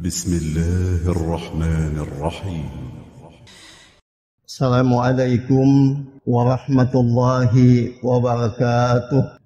بسم الله الرحمن الرحيم. Assalamualaikum warahmatullahi wabarakatuh.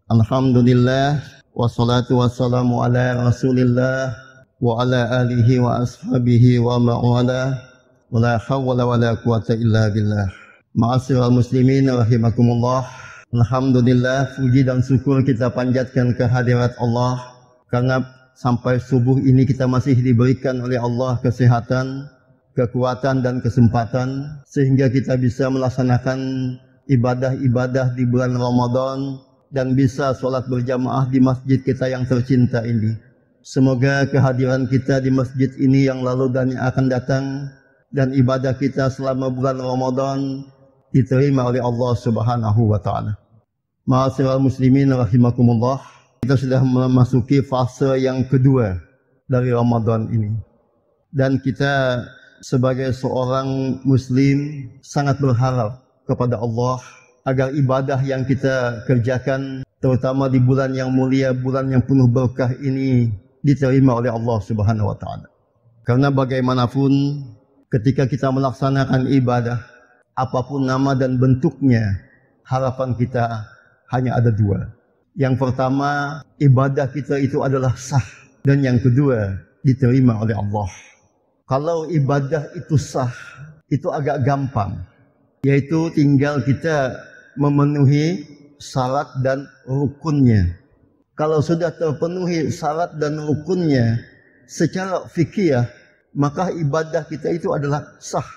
Alhamdulillah wassalatu wassalamu ala Rasulillah wa ala alihi wa ashabihi wa ma'wala wa la hawla wa la quwata illa billah. Ma'asyiral muslimin rahimakumullah. Alhamdulillah, puji dan syukur kita panjatkan kehadirat Allah karena sampai subuh ini kita masih diberikan oleh Allah kesehatan, kekuatan dan kesempatan sehingga kita bisa melaksanakan ibadah-ibadah di bulan Ramadan dan bisa sholat berjamaah di masjid kita yang tercinta ini. Semoga kehadiran kita di masjid ini yang lalu dan yang akan datang dan ibadah kita selama bulan Ramadan diterima oleh Allah Subhanahu wa taala. Ma'asyiral muslimin rahimakumullah, kita sudah memasuki fase yang kedua dari Ramadan ini. Dan kita sebagai seorang muslim sangat berharap kepada Allah agar ibadah yang kita kerjakan terutama di bulan yang mulia, bulan yang penuh berkah ini diterima oleh Allah Subhanahu wa taala. Karena bagaimanapun ketika kita melaksanakan ibadah apapun nama dan bentuknya, harapan kita hanya ada dua. Yang pertama, ibadah kita itu adalah sah, dan yang kedua diterima oleh Allah. Kalau ibadah itu sah, itu agak gampang, yaitu tinggal kita memenuhi syarat dan rukunnya. Kalau sudah terpenuhi syarat dan rukunnya secara fikih, maka ibadah kita itu adalah sah.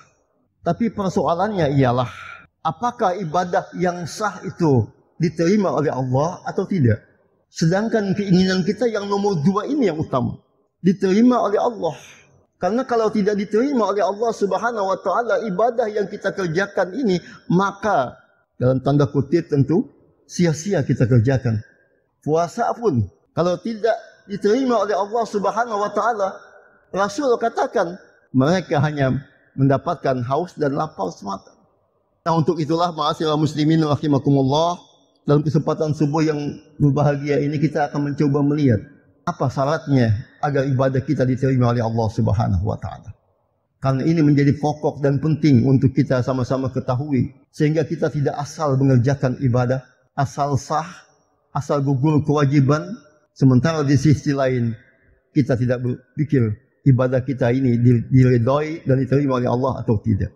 Tapi persoalannya ialah, apakah ibadah yang sah itu diterima oleh Allah atau tidak? Sedangkan keinginan kita yang nomor dua ini yang utama, diterima oleh Allah. Karena kalau tidak diterima oleh Allah Subhanahu wa taala ibadah yang kita kerjakan ini, maka dalam tanda kutip tentu sia-sia kita kerjakan. Puasa pun kalau tidak diterima oleh Allah Subhanahu wa taala, Rasul katakan mereka hanya mendapatkan haus dan lapar semata. Nah, untuk itulah ma'asyiral muslimin rahimakumullah, dalam kesempatan subuh yang berbahagia ini kita akan mencoba melihat apa syaratnya agar ibadah kita diterima oleh Allah Subhanahu wa taala. Karena ini menjadi pokok dan penting untuk kita sama-sama ketahui sehingga kita tidak asal mengerjakan ibadah, asal sah, asal gugur kewajiban, sementara di sisi lain kita tidak berpikir ibadah kita ini diridhoi dan diterima oleh Allah atau tidak.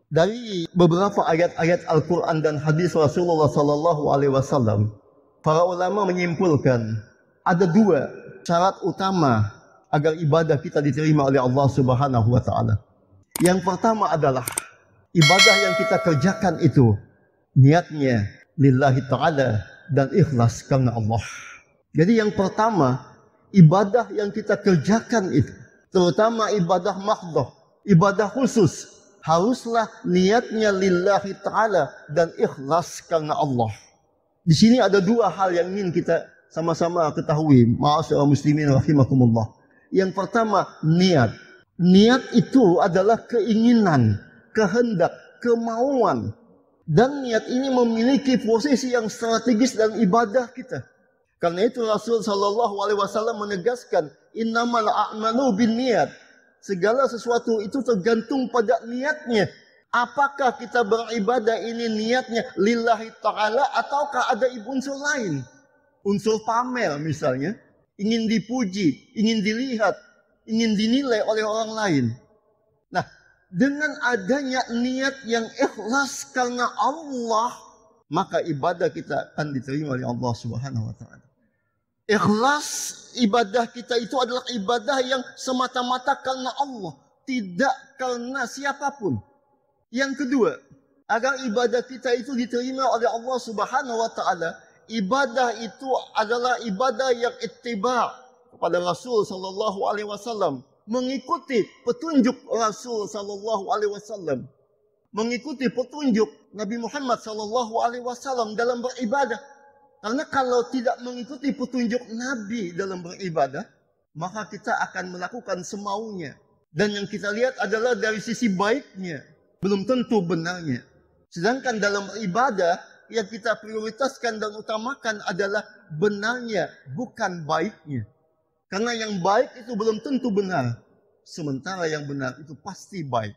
Dari beberapa ayat-ayat Al-Quran dan hadis Rasulullah sallallahu alaihi wasallam, para ulama menyimpulkan ada dua syarat utama agar ibadah kita diterima oleh Allah Subhanahu wa taala. Yang pertama adalah ibadah yang kita kerjakan itu niatnya lillahi taala dan ikhlas karena Allah. Jadi yang pertama, ibadah yang kita kerjakan itu, terutama ibadah mahdhah, ibadah khusus, haruslah niatnya lillahi ta'ala dan ikhlas karena Allah. Di sini ada dua hal yang ingin kita sama-sama ketahui, ma'asyiral muslimin rahimakumullah. Yang pertama, niat. Niat itu adalah keinginan, kehendak, kemauan. Dan niat ini memiliki posisi yang strategis dalam ibadah kita. Karena itu Rasul sallallahu alaihi wasallam menegaskan, innamal a'malu binniyat. Segala sesuatu itu tergantung pada niatnya. Apakah kita beribadah ini niatnya lillahi ta'ala ataukah ada unsur lain? Unsur pamer misalnya, ingin dipuji, ingin dilihat, ingin dinilai oleh orang lain. Nah, dengan adanya niat yang ikhlas karena Allah, maka ibadah kita akan diterima oleh Allah Subhanahu wa taala. Ikhlas ibadah kita itu adalah ibadah yang semata-mata karena Allah, tidak karena siapapun. Yang kedua, agar ibadah kita itu diterima oleh Allah Subhanahu wa taala, ibadah itu adalah ibadah yang ittiba' kepada Rasul sallallahu alaihi wasallam, mengikuti petunjuk Rasul sallallahu alaihi wasallam, mengikuti petunjuk Nabi Muhammad sallallahu alaihi wasallam dalam beribadah. Karena kalau tidak mengikuti petunjuk Nabi dalam beribadah, maka kita akan melakukan semaunya. Dan yang kita lihat adalah dari sisi baiknya, belum tentu benarnya. Sedangkan dalam ibadah, yang kita prioritaskan dan utamakan adalah benarnya, bukan baiknya. Karena yang baik itu belum tentu benar. Sementara yang benar itu pasti baik.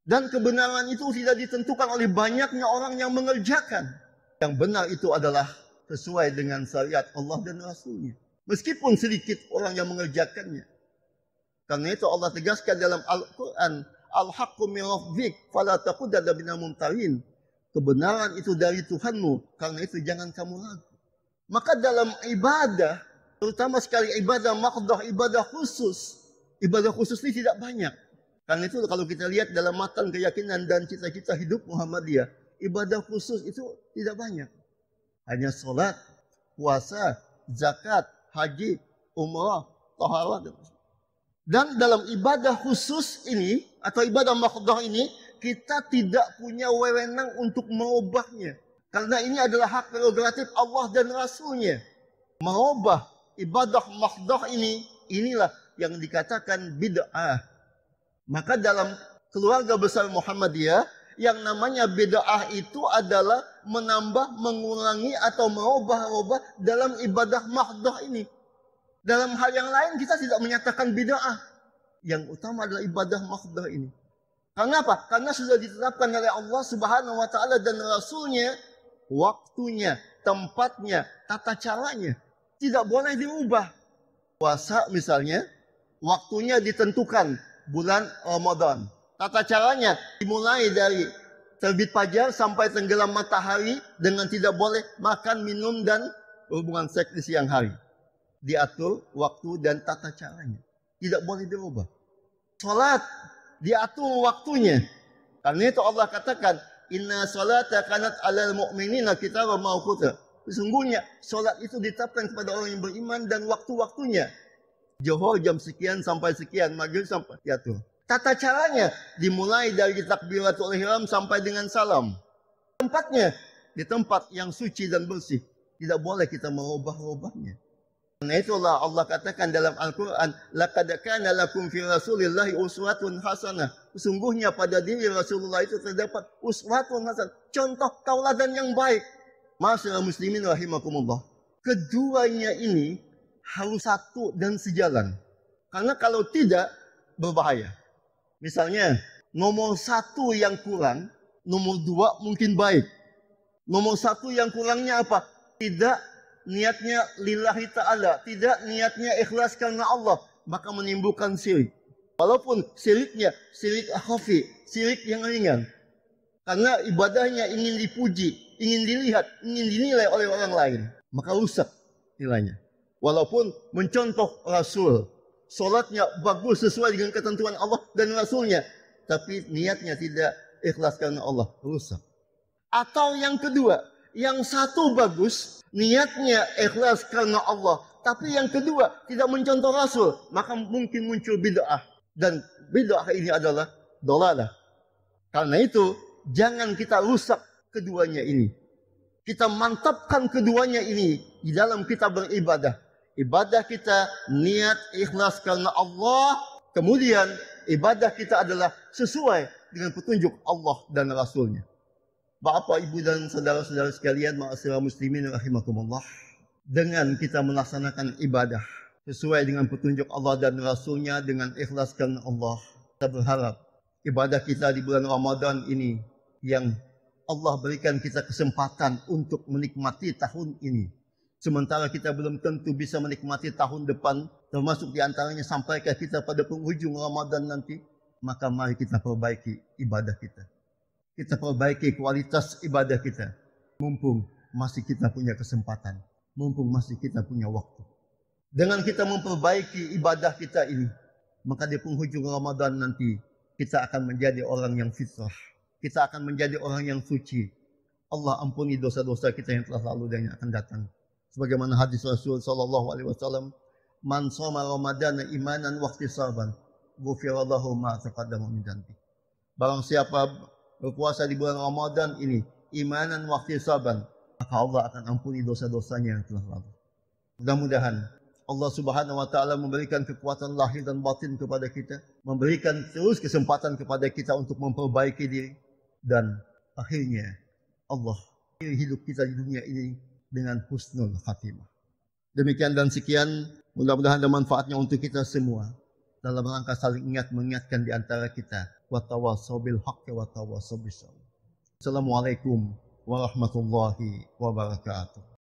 Dan kebenaran itu tidak ditentukan oleh banyaknya orang yang mengerjakan. Yang benar itu adalah sesuai dengan syariat Allah dan Rasulnya. Meskipun sedikit orang yang mengerjakannya. Karena itu Allah tegaskan dalam Al-Quran, Al-haqqu min rabbik, fala taqudanna minal mumtarin. Kebenaran itu dari Tuhanmu, karena itu jangan kamu ragu. Maka dalam ibadah, terutama sekali ibadah maqdah, ibadah khusus ini tidak banyak. Karena itu kalau kita lihat dalam matan keyakinan dan cita-cita hidup Muhammadiyah, ibadah khusus itu tidak banyak. Hanya sholat, puasa, zakat, haji, umrah, taharah. Dan dalam ibadah khusus ini, atau ibadah maqdah ini, kita tidak punya wewenang untuk mengubahnya. Karena ini adalah hak prerogatif Allah dan Rasulnya. Mengubah ibadah maqdah ini, inilah yang dikatakan bid'ah. Maka dalam keluarga besar Muhammadiyah, yang namanya bid'ah itu adalah menambah, mengurangi, atau mengubah-ubah dalam ibadah maqdah ini. Dalam hal yang lain kita tidak menyatakan bid'ah. Yang utama adalah ibadah maqdah ini. Karena apa? Karena sudah ditetapkan oleh Allah Subhanahu wa taala dan Rasulnya waktunya, tempatnya, tata caranya. Tidak boleh diubah. Puasa misalnya, waktunya ditentukan bulan Ramadan. Tata caranya dimulai dari terbit fajar sampai tenggelam matahari dengan tidak boleh makan, minum, dan berhubungan seks di siang hari. Diatur waktu dan tata caranya. Tidak boleh dirubah. Salat diatur waktunya. Karena itu Allah katakan, inna salata kanat alal mu'minina kitaban mawquta. Sesungguhnya salat itu ditetapkan kepada orang yang beriman dan waktu-waktunya. Zuhur jam sekian sampai sekian, maghrib sampai diatur. Tata caranya dimulai dari takbiratul ihram sampai dengan salam. Tempatnya di tempat yang suci dan bersih. Tidak boleh kita merubah-rubahnya. Karena itulah Allah katakan dalam Al-Quran, laqad kana lakum fi rasulillahi uswatun hasanah. Sesungguhnya pada diri Rasulullah itu terdapat uswatun hasanah, contoh tauladan yang baik. Ma'asyiral muslimin rahimakumullah. Keduanya ini harus satu dan sejalan. Karena kalau tidak, berbahaya. Misalnya, nomor satu yang kurang, nomor dua mungkin baik. Nomor satu yang kurangnya apa? Tidak niatnya lillahi ta'ala, tidak niatnya ikhlas karena Allah, maka menimbulkan syirik. Walaupun syiriknya syirik khafi, syirik yang ringan. Karena ibadahnya ingin dipuji, ingin dilihat, ingin dinilai oleh orang lain, maka rusak nilainya. Walaupun mencontoh Rasul, solatnya bagus sesuai dengan ketentuan Allah dan Rasulnya, tapi niatnya tidak ikhlas karena Allah, rusak. Atau yang kedua, yang satu bagus, niatnya ikhlas karena Allah, tapi yang kedua tidak mencontoh Rasul, maka mungkin muncul bid'ah. Dan bid'ah ini adalah dolalah. Karena itu, jangan kita rusak keduanya ini. Kita mantapkan keduanya ini di dalam kita beribadah. Ibadah kita niat ikhlas karena Allah, kemudian ibadah kita adalah sesuai dengan petunjuk Allah dan Rasulnya. Bapak, Ibu, dan saudara-saudara sekalian, ma'asyiral muslimin rahimakumullah. Dengan kita melaksanakan ibadah sesuai dengan petunjuk Allah dan Rasulnya dengan ikhlas karena Allah, kita berharap ibadah kita di bulan Ramadan ini yang Allah berikan kita kesempatan untuk menikmati tahun ini. Sementara kita belum tentu bisa menikmati tahun depan, termasuk diantaranya sampai ke kita pada penghujung Ramadan nanti, maka mari kita perbaiki ibadah kita. Kita perbaiki kualitas ibadah kita. Mumpung masih kita punya kesempatan. Mumpung masih kita punya waktu. Dengan kita memperbaiki ibadah kita ini, maka di penghujung Ramadan nanti, kita akan menjadi orang yang fitrah. Kita akan menjadi orang yang suci. Allah ampuni dosa-dosa kita yang telah lalu dan yang akan datang. Sebagaimana hadis Rasul sallallahu alaihi wasallam, "Man shoma Ramadana imanan wa ihtisaban, ghufira lahu ma taqaddama min dhanbi." Barang siapa berpuasa di bulan Ramadan ini imanan wa ihtisaban, maka Allah akan ampuni dosa-dosanya yang telah lalu. Mudah-mudahan Allah Subhanahu wa taala memberikan kekuatan lahir dan batin kepada kita, memberikan terus kesempatan kepada kita untuk memperbaiki diri, dan akhirnya Allah hidup kita di dunia ini dengan husnul khatimah. Demikian dan sekian, mudah-mudahan ada manfaatnya untuk kita semua dalam rangka saling mengingatkan di antara kita. Wa tawassaw bil haqqi wa tawassaw bis sabr. Assalamualaikum warahmatullahi wabarakatuh.